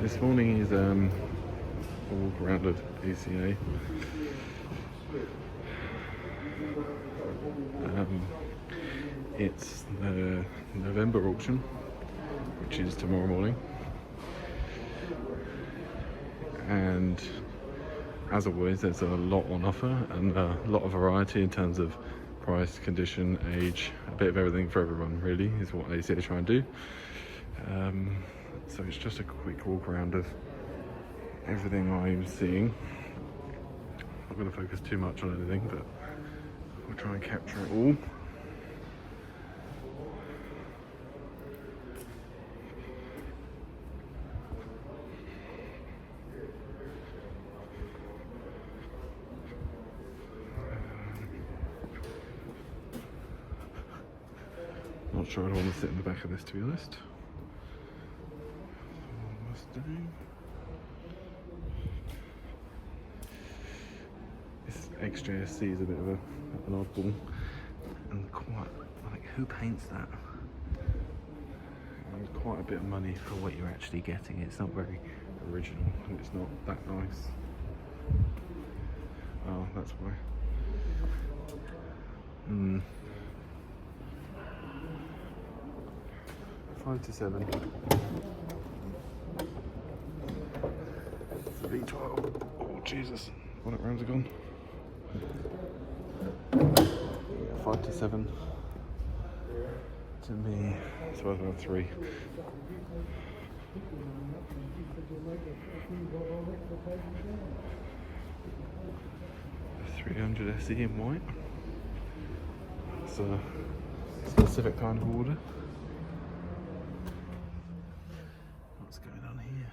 This morning is a walk around at ACA. It's the November auction, which is tomorrow morning, and as always there's a lot on offer and a lot of variety in terms of price, condition, age, a bit of everything for everyone really is what ACA try and do. So it's just a quick walk around of everything I'm seeing. I'm not going to focus too much on anything, but we'll try and capture it all. Not sure I'd want to sit in the back of this, to be honest. This XJSC is a bit of an oddball, and quite like, who paints that? It's quite a bit of money for what you're actually getting. It's not very original, and it's not that nice. Oh, that's why. 5 to 7. It's a V12. Oh Jesus, bonnet rounds are gone. 5 to 7. To me, it's worth about 3. 300 SE in white. It's a specific kind of order. What's going on here?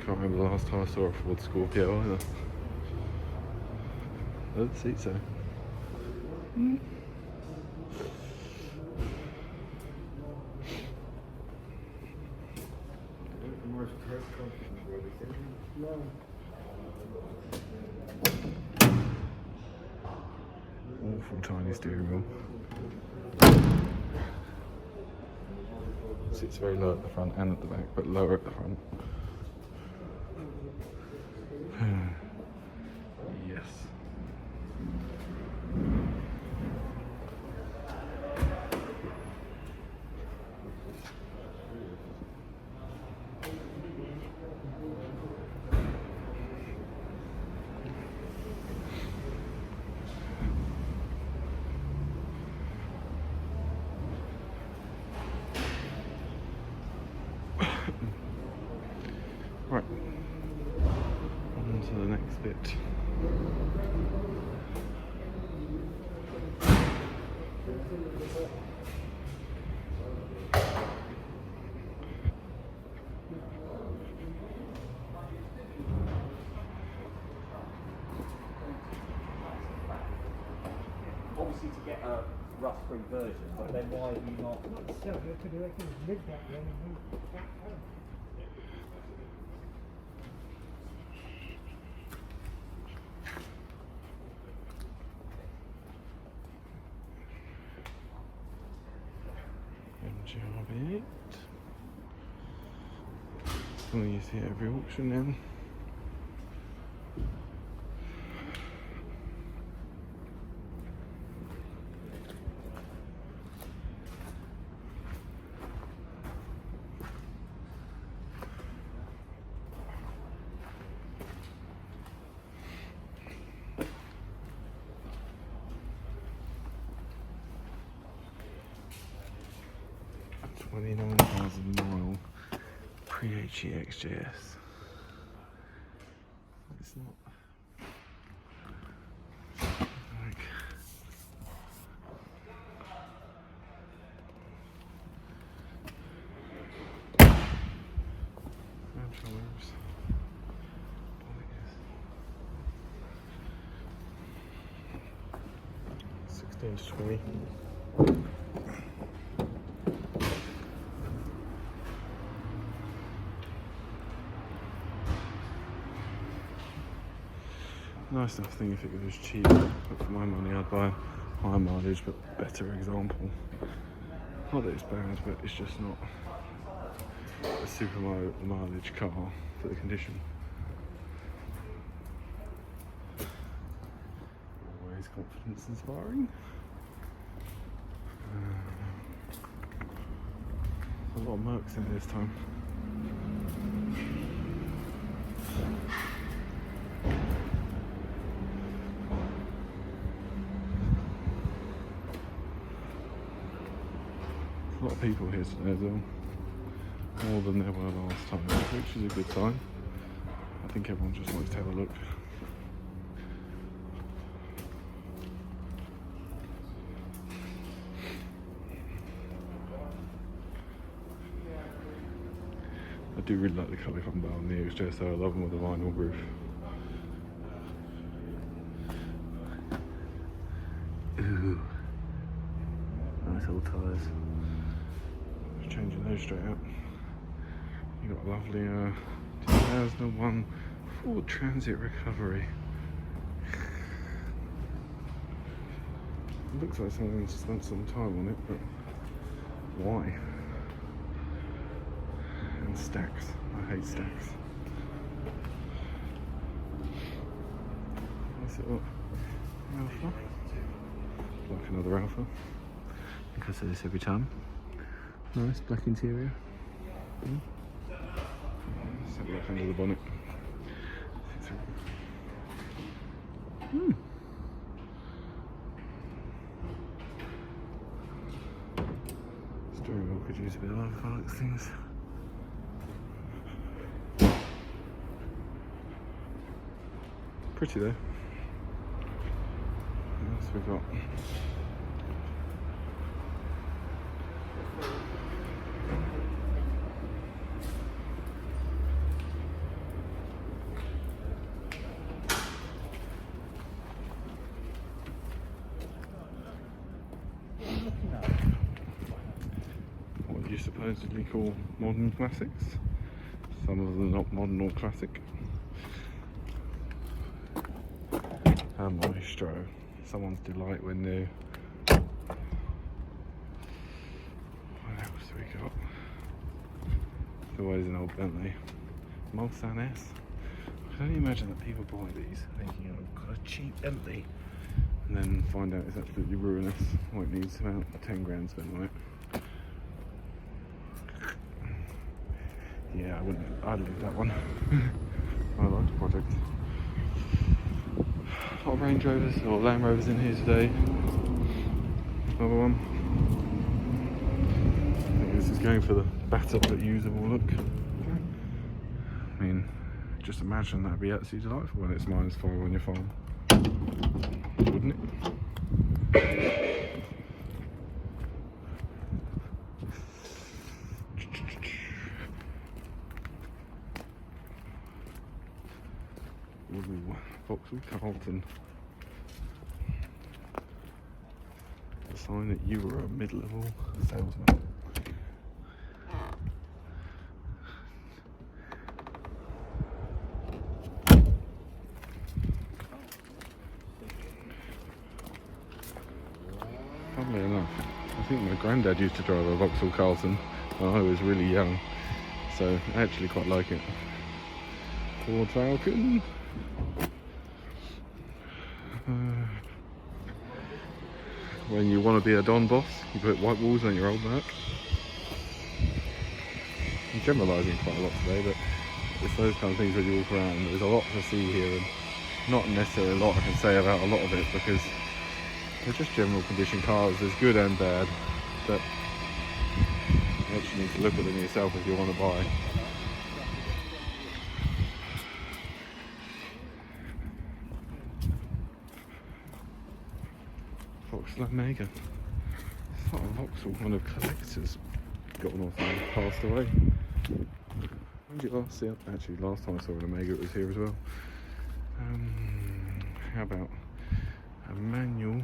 Can't remember the last time I saw a Ford Scorpio either. I don't see so. Awful tiny steering wheel. Sits very low at the front and at the back, but lower at the front. Yes. Right, on to the next bit. Obviously to get a rust-free version, but then why have you not? MGR8. Something you see at every auction now. $29,000 pre-HE XJS. It's not like controllers. 16 to 20. Nice enough thing if it was cheap, but for my money I'd buy a higher mileage but better example. Not that it's bad, but it's just not a super mileage car for the condition. Always confidence inspiring. A lot of Mercs in this time. A lot of people here today as well, more than there were last time, which is a good sign. I think everyone just likes to have a look. I do really like the colour combo on the XJ, so I love them with the vinyl roof. Ooh, nice old tyres. Changing those straight out. You got a lovely 2001 Ford Transit Recovery. It looks like someone spent some time on it, but why? And stacks. I hate stacks. Nice little Alpha. Like another Alpha. I think I say this every time. Nice black interior. Let's have a look under the bonnet. Steering wheel could use a bit of love, I like things. Pretty though. What else we got? What you supposedly call modern classics. Some of them not modern or classic. A Maestro, someone's delight when new. What else do we got? There's always an old Bentley. Mulsanne S. I can only imagine that people buy these thinking, oh, I've got a cheap Bentley, and then find out it's absolutely ruinous, or it needs about 10 grand spent on it. Yeah, I'd leave that one. I like the project. A lot of Range Rovers or Land Rovers in here today. Another one. I think this is going for the better but usable look. I mean, just imagine that'd be absolutely delightful when it's -5 on your farm. Wouldn't it? Ooh, Vauxhall Carlton. A sign that you were a mid-level salesman. Funnily enough, I think my granddad used to drive a Vauxhall Carlton when I was really young, so I actually quite like it. Ford Falcon. When you want to be a Don boss, you put white walls on your old Merc. I'm generalising quite a lot today, but it's those kind of things when you walk around. There's a lot to see here, and not necessarily a lot I can say about a lot of it, because they're just general condition cars. There's good and bad, but you actually need to look at them yourself if you want to buy. Vauxhall Omega. It's not a Vauxhall, one of collectors got one off and passed away. When did you last see it? Actually, last time I saw an Omega it was here as well. How about a manual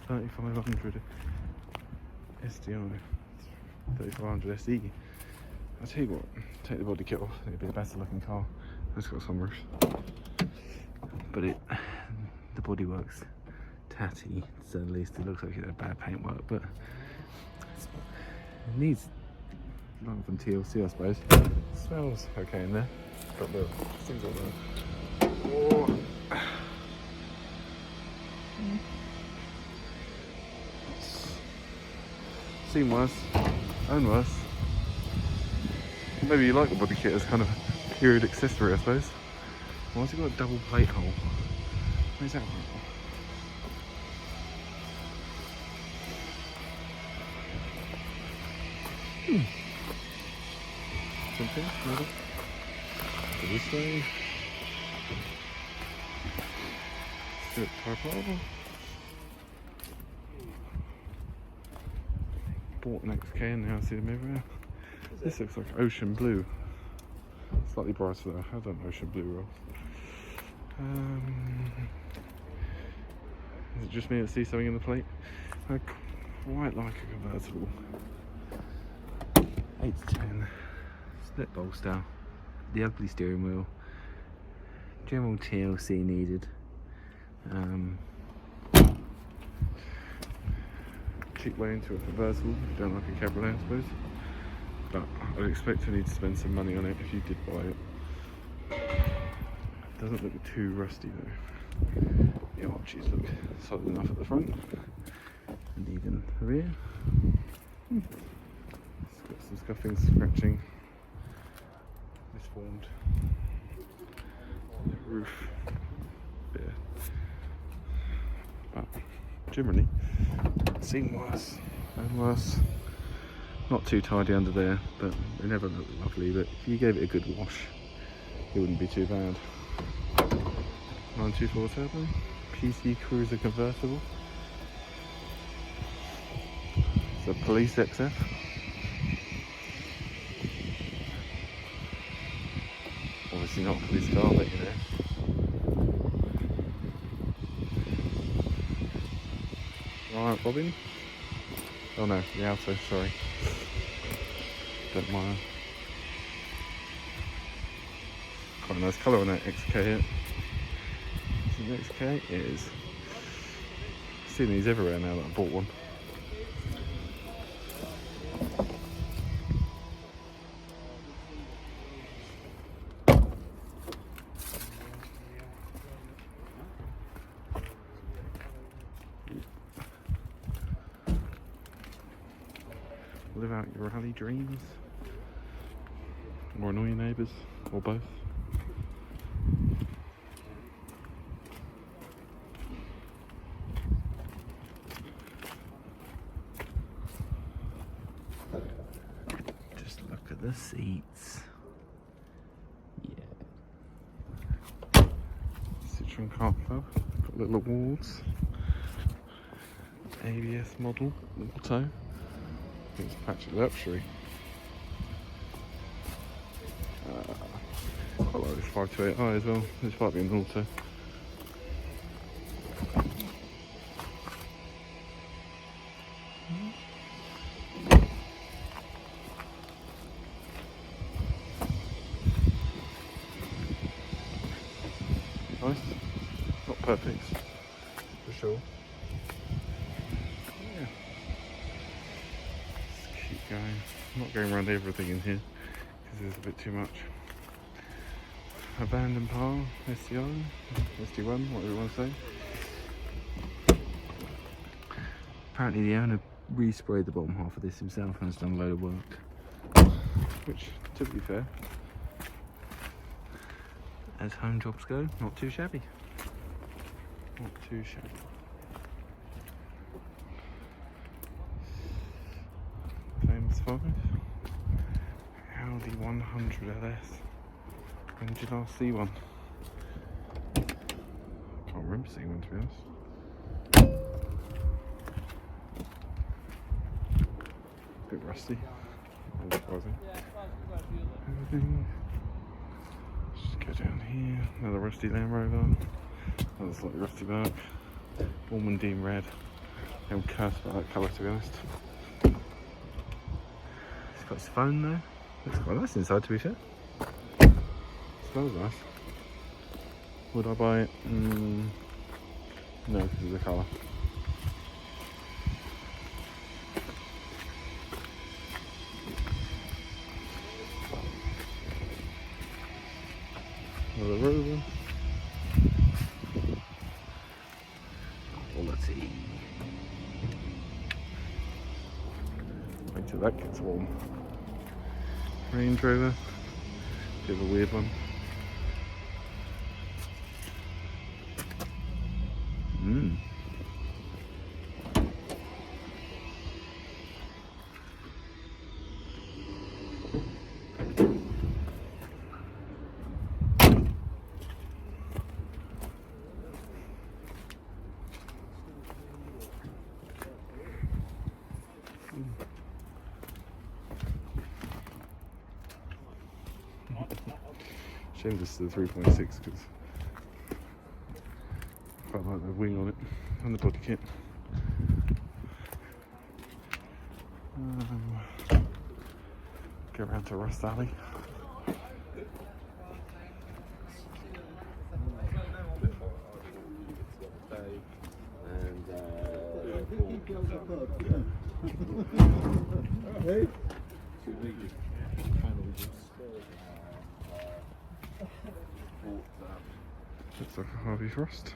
3500 SDI, 3500 SE. I'll tell you what, take the body kit off, it'll be a better looking car. It's got sunroof, but it bodywork's tatty, so at least it looks like it had bad paintwork, but it needs a lot of TLC, I suppose. It smells okay in there, but the things like that. Oh. Seen worse, own worse. Maybe you like the body kit as kind of a period accessory, I suppose. Why has it got a double plate hole? Where's that one? Something, maybe? Go this way. Strip type. Bought an XK and now I see them everywhere. This looks like ocean blue. Slightly brighter though. I don't ocean blue roll. Is it just me that sees something in the plate? I quite like a convertible. 8 to 10. Split bolster. The ugly steering wheel. General TLC needed. Cheap way into a convertible. You don't like a cabriolet, I suppose. But I'd expect to need to spend some money on it if you did buy it. Doesn't look too rusty though. The arches look solid enough at the front and even the rear. It's got some scuffing, scratching, misformed roof bit, but generally seen worse and worse. Not too tidy under there, but they never look lovely. But if you gave it a good wash, it wouldn't be too bad. 924 turbo, PC Cruiser convertible. It's a police XF. Obviously not a police car, but you know. Right, Bobbin. Oh no, the Alto, sorry. Don't mind. Quite a nice colour on that XK here. The XK is. I've seen these everywhere now that I bought one. Live out your rally dreams, or annoy your neighbours, or both. Just look at the seats. Yeah. Citroen Car Club, got little awards. ABS model, auto. It's patchy luxury. Quite like this 528i as well. This might be an auto. Nice. Not perfect, for sure. Yeah. Let's keep going. I'm not going around everything in here because there's a bit too much. Abandoned Par, STI, SD1, whatever you want to say. Apparently the owner resprayed the bottom half of this himself and has done a load of work. Which, to be fair, as home jobs go, not too shabby. Not too shabby. Famous 5. Audi 100 LS. When did you last see one? I can't remember seeing one, to be honest. A bit rusty. Unsurprising. Everything. Just go down here. Another rusty Land Rover. Another slightly rusty back. Ormondine red. I'm cursed about that colour, to be honest. It's got its phone though. Looks quite nice inside, to be fair. Smells nice. Would I buy it? No, because of the colour. Another Rover. Quality. Wait till that gets warm. Range Rover. Bit of a weird one. Shame this is the 3.6 because I quite like the wing on it and the body kit. Go around to Rust Alley. Looks like a Harvey Frost.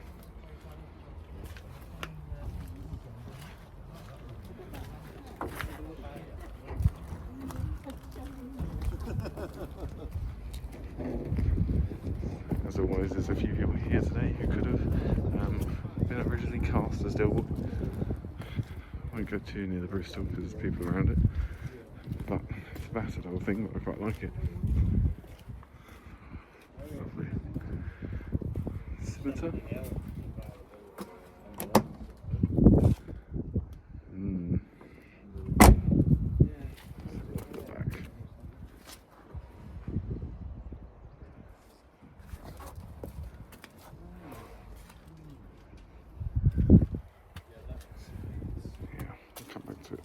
As always, there's a few people here today who could have been originally cast as Dilbert. I won't go too near the Bristol because there's people around it, but it's a battered old thing, but I quite like it. Lovely. Scimitar. The back. Yeah, I'll come back to it.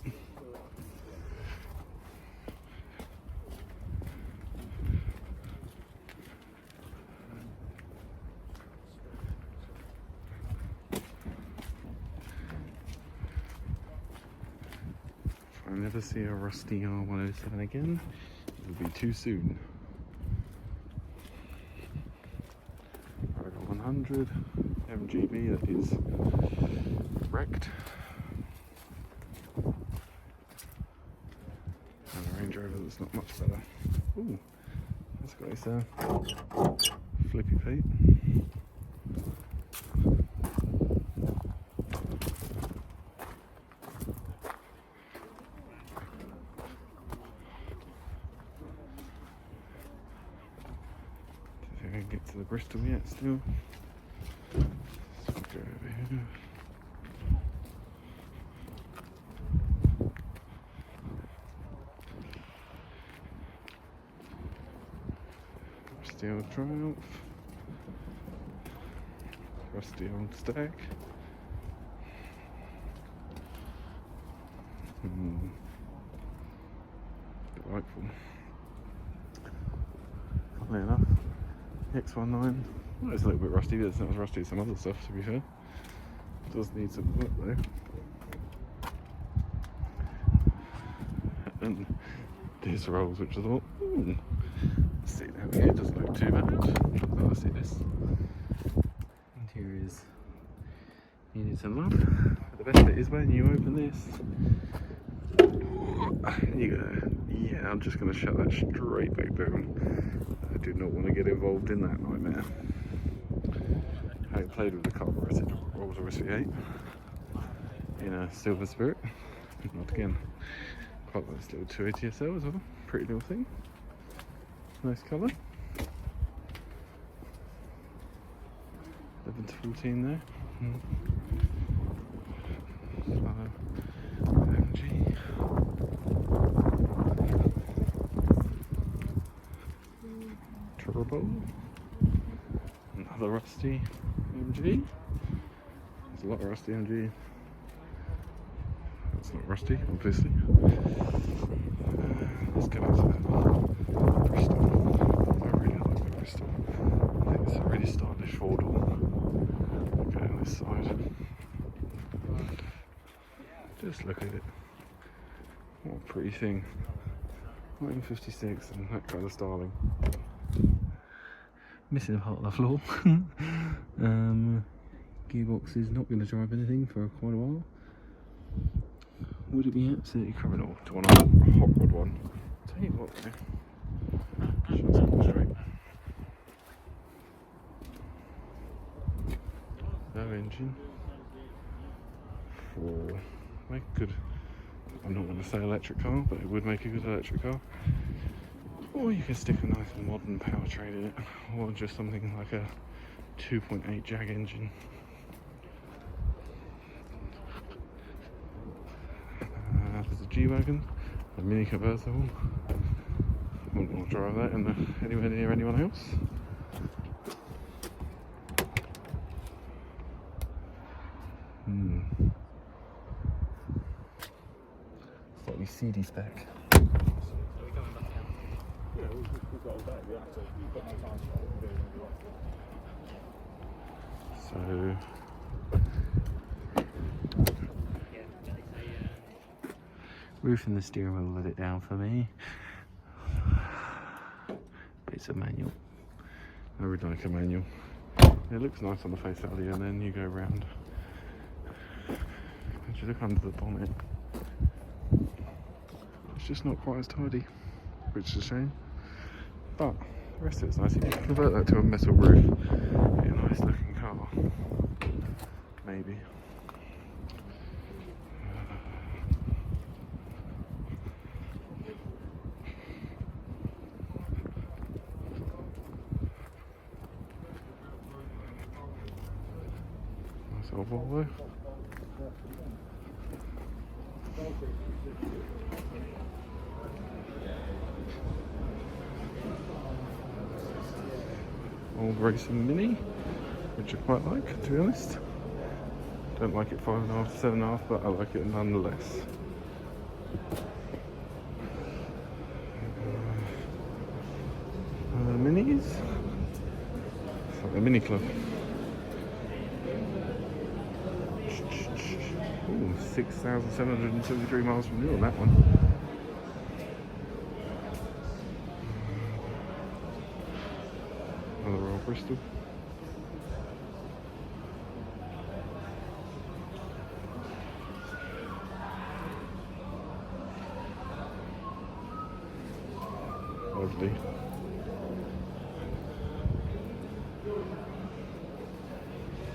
If I never see a rusty R107 again, it'll be too soon. Rover 100 MGB that is wrecked. And a Range Rover that's not much better. Ooh, that's got its flippy plate. I can get to the Bristol yet still. So I'll go over here. Rusty old Triumph. Rusty old Stag. Delightful. Funnily enough. X19, well, it's a little bit rusty, but it's not as rusty as some other stuff, to be fair. It does need some work though. And these rolls, which I thought, let's see down here, it doesn't look too bad. Oh, let's see this. Interior is needed some love. But the best bit is when you open this, you go, yeah, I'm just going to shut that straight back down. I do not want to get involved in that nightmare. I played with the carburetted Rolls-Royce V8 in a Silver Spirit. Not again. Quite like this little 280 SL as well. Pretty little thing. Nice colour. 11 to 14 there. MG. Turbo. Another rusty MG. There's a lot of rusty MG. That's not rusty, obviously. Let's go back to that Bristol. I really like the Bristol. I think it's a really stylish four-door. Go on this side. Just look at it. What a pretty thing. 1956 and that kind of styling. Missing a part of the floor. Gearbox is not going to drive anything for quite a while. Would it be absolutely criminal to want a hot rod one? Tell you what though. Shots come straight. No engine. For make a good, I'm not going to say electric car, but it would make a good electric car. Or you can stick a nice modern powertrain in it, or just something like a 2.8 Jag engine. There's a G-Wagon, a mini convertible. Wouldn't want to drive that anywhere near anyone else. Slightly seedy spec. So roof and the steering wheel let it down for me. But it's a manual. I would like a manual. It looks nice on the face value, and then you go round and you look under the bonnet. It's just not quite as tidy, which is a shame. But the rest of it's nice. If you can convert that to a metal roof, it'd be a nice looking car. Maybe. Nice old Volvo. Old racing Mini, which I quite like, to be honest. Don't like it 5.5 to 7.5, but I like it nonetheless. Minis. It's like a mini club. Ooh, 6,773 miles from new on that one. Another Royal Bristol. Lovely.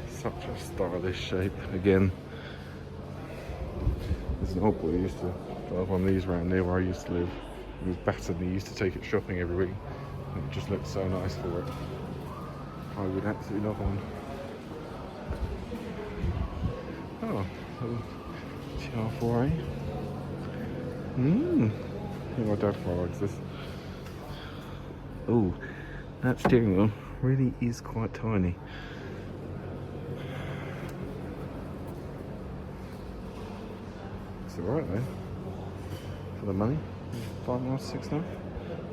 Such a stylish shape. Again, there's an old boy who used to drive one of these around near where I used to live. He was battered and he used to take it shopping every week. And it just looked so nice for it. I would absolutely love one. Oh, TR4A. I think my dad likes this. Oh, that steering wheel really is quite tiny. It's alright though, for the money. 5 miles, 6.5.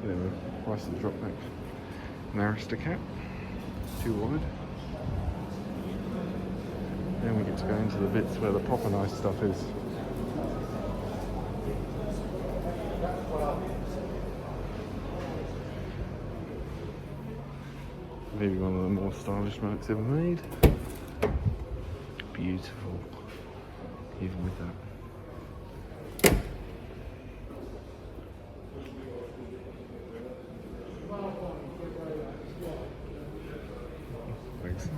Anyway, price of the drop back. Narrowest cap, too wide. Then we get to go into the bits where the proper nice stuff is. Maybe one of the more stylish Mercs ever made. Beautiful, even with that. Thanks.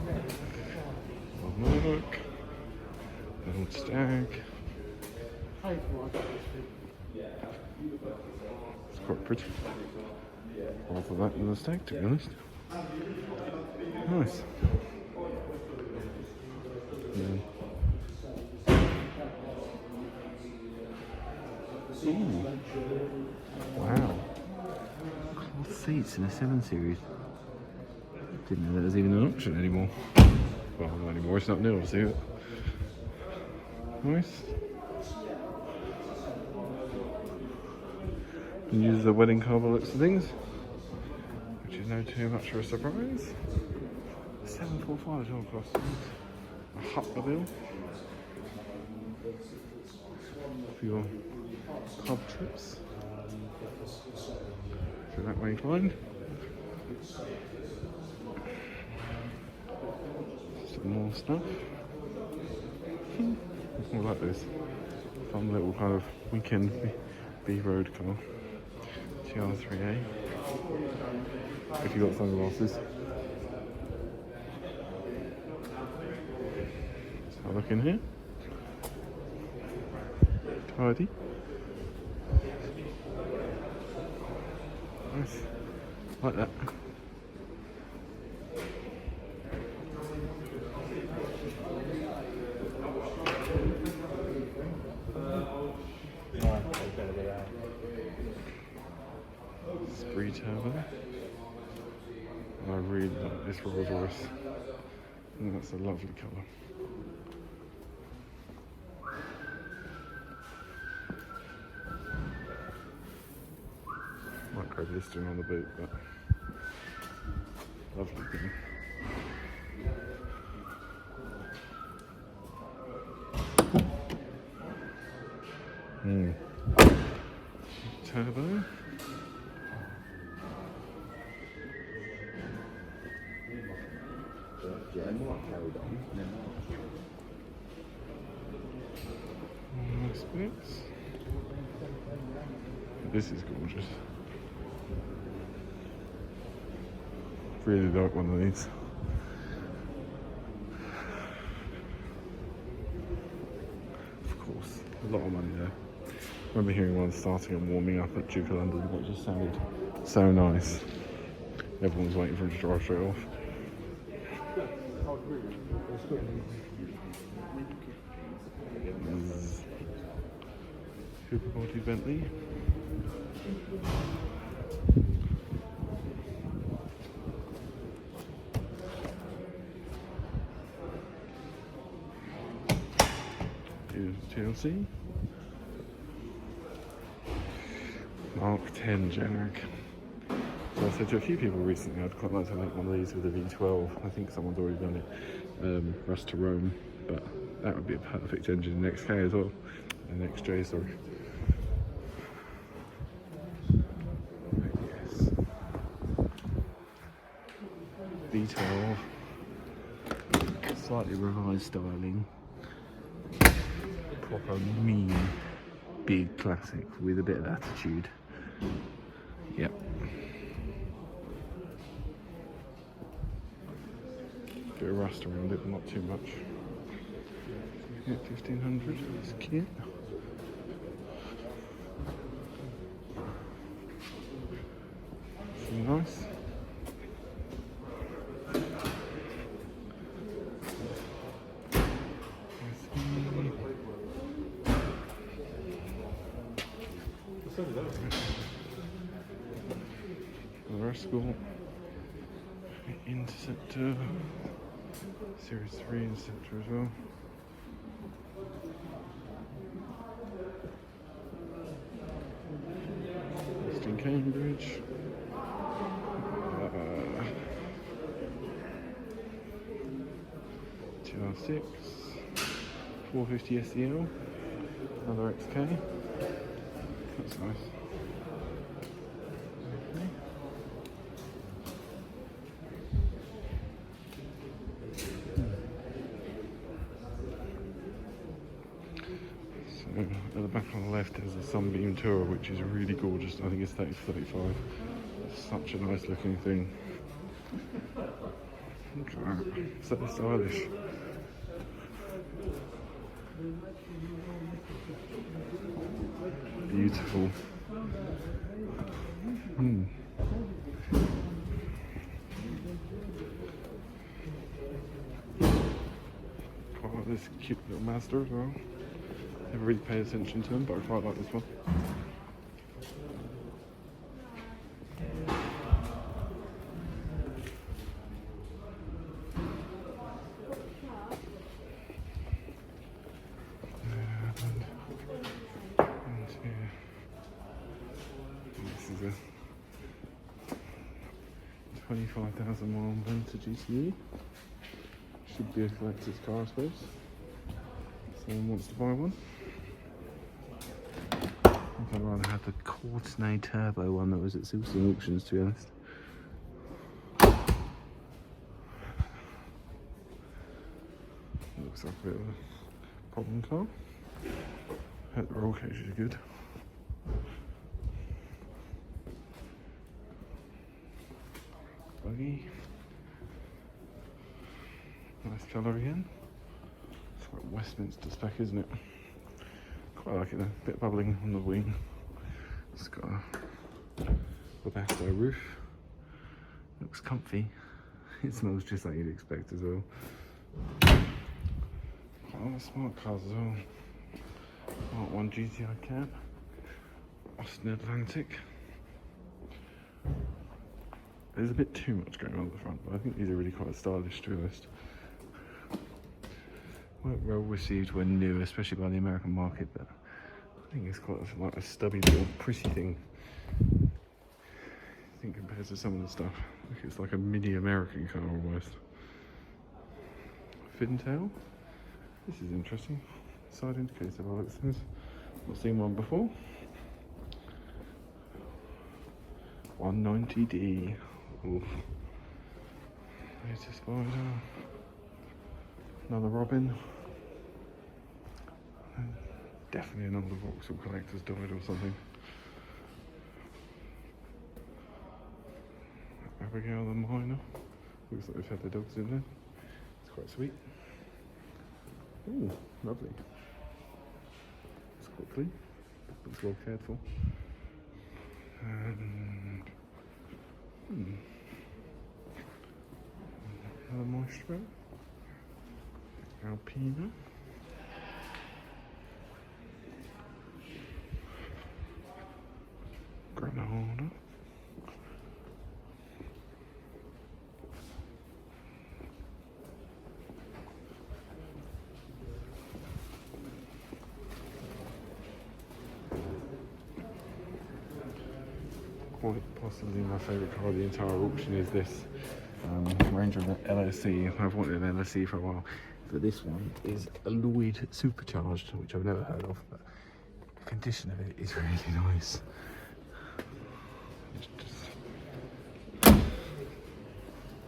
Old Norfolk. Old Stag. It's quite pretty. Rather that than the Stag, to be honest. Nice. Yeah. Ooh. Wow. Cloth seats in a 7 Series. Didn't know that was even an option anymore. Well, not anymore, it's not new, I'll see it. Nice. And use the wedding car by the looks of things, which is no too much of a surprise. 745 all across. A Hutmobile. for your pub trips. So that way inclined. Some more stuff. I like this fun little kind of weekend B road car. TR3A. If you got sunglasses. Let's have a look in here. Tidy. Nice. Like that. Spree turbo. I really like this Rolls Royce. And that's a lovely colour. Micro blistering on the boot, but lovely thing. Turbo. Nice bits. This is gorgeous. Really like one of these. Of course, a lot of money there. I remember hearing one starting and warming up at Duke of London, which just sounded so nice. Everyone was waiting for him to drive straight off. Cooper body Bentley. Here's TLC. Mark 10 Generic. So I said to a few people recently I'd quite like to make one of these with a V12. I think someone's already done it. Rust to Rome, but that would be a perfect engine in XK as well. An XJ, sorry. Yes. V12. Slightly revised styling. Proper mean, big classic with a bit of attitude. Yep. Bit of rust around it, but not too much. Yeah, 1500, it's cute. Nice. The Rascal Interceptor, Series 3 Interceptor as well. Western Cambridge. TR6, 450 SEL, another XK. That's nice. Okay. So at the back on the left there's a Sunbeam Tourer, which is really gorgeous. I think it's 30-35. It's such a nice looking thing. Look at that. So stylish. Beautiful. Quite like this cute little Mazda as well. Never really paid attention to them, but I quite like this one. This is a 25,000 mile vintage GTE. Should be a collector's car, I suppose. Someone wants to buy one. rather have the Courtenay Turbo one that was at Silverstone Auctions, to be honest. Looks like a bit of a problem car. Hope the roll cages are good. Buggy. Nice colour again. It's like Westminster spec, isn't it? Quite like it though. Bit of bubbling on the wing. It's got a Webasto roof. Looks comfy. It smells just like you'd expect as well. Quite a lot of smart cars as well. Mark 1 GTI cab. Austin Atlantic. There's a bit too much going on at the front, but I think these are really quite stylish, to be honest. Weren't well received when new, especially by the American market, but I think it's quite like a stubby little pretty thing. I think compared to some of the stuff, I think it's like a mini American car almost. Fin tail. This is interesting. Side indicator by the looks of things. Not seen one before. 190D. Oof. There's a Spider. Another Robin. Definitely another Vauxhall collector's died or something. Abigail the Miner. Looks like they've had their dogs in there. It's quite sweet. Ooh, lovely. It's quite clean. Looks well cared for. And another Maestro. Alpina. Granada. Quite possibly my favourite car of the entire auction is this Range Rover LSE. I've wanted an LSE for a while, but this one is a Lloyd supercharged, which I've never heard of, but the condition of it is really nice.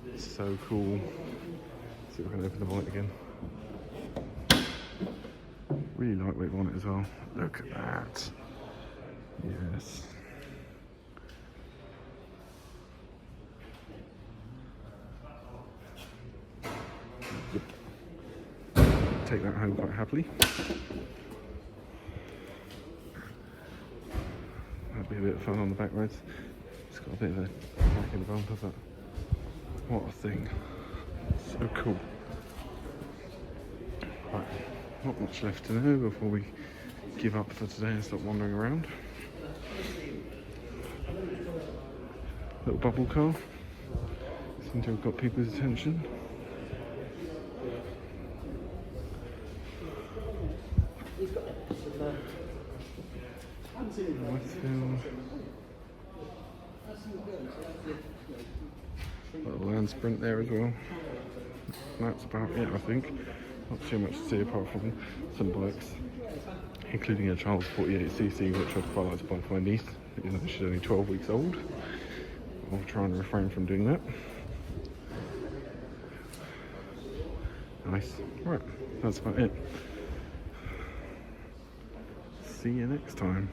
It's so cool. Let's see if I can open the bonnet again. Really lightweight bonnet as well. Look at that. Yes. Take that home quite happily. That'd be a bit of fun on the back roads. It's got a bit of a crack in the bumper, but what a thing. So cool. Right, not much left to know before we give up for today and stop wandering around. Little bubble car. Seem to have got people's attention. Got a Land Sprint there as well. That's about it, I think. Not too much to see apart from some bikes, including a Charles 48cc, which I'd quite like to buy for my niece, even though she's only 12 weeks old. I'll try and refrain from doing that. Nice. Right, that's about it. See you next time.